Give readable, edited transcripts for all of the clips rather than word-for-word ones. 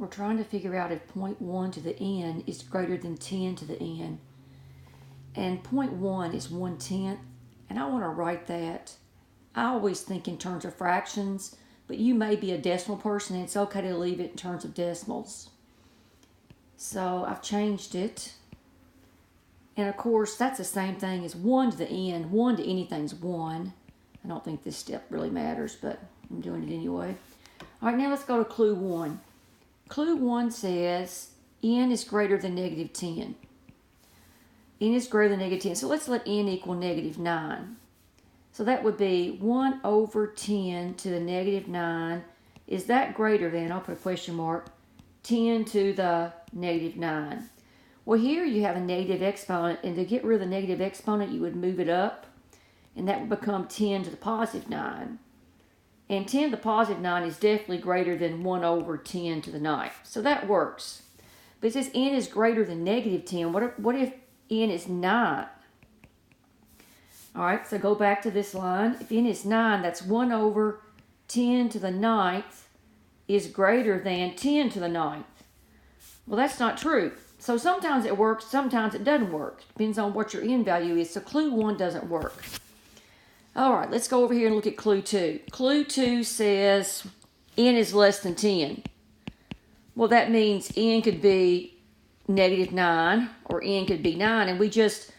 We're trying to figure out if 0.1 to the n is greater than 10 to the n. And 0.1 is 1/10. And I want to write that. I always think in terms of fractions, but you may be a decimal person and it's okay to leave it in terms of decimals. So I've changed it. And of course, that's the same thing as 1 to the n. 1 to anything is 1. I don't think this step really matters, but I'm doing it anyway. All right, now let's go to clue 1. Clue 1 says n is greater than negative 10. N is greater than negative 10. So let's let n equal negative 9. So that would be 1 over 10 to the negative 9. Is that greater than, I'll put a question mark, 10 to the negative 9? Well, here you have a negative exponent, and to get rid of the negative exponent, you would move it up, and that would become 10 to the positive 9. And 10 to the positive 9 is definitely greater than 1 over 10 to the 9th. So that works. But it says n is greater than negative 10. What if n is 9? All right, so go back to this line. If n is 9, that's 1 over 10 to the 9th is greater than 10 to the 9th. Well, that's not true. So sometimes it works, sometimes it doesn't work. Depends on what your n value is. So clue 1 doesn't work. All right, let's go over here and look at clue 2. Clue 2 says n is less than 10. Well, that means n could be negative 9 or n could be 9. And we just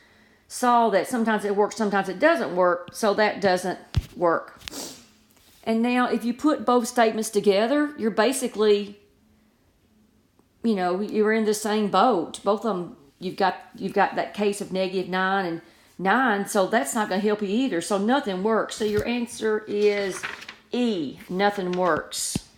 saw that sometimes it works, sometimes it doesn't work. So that doesn't work. And now if you put both statements together, you're basically, you know, you're in the same boat. Both of them, you've got that case of negative 9 and 9, so that's not going to help you either. So nothing works. So your answer is E, nothing works.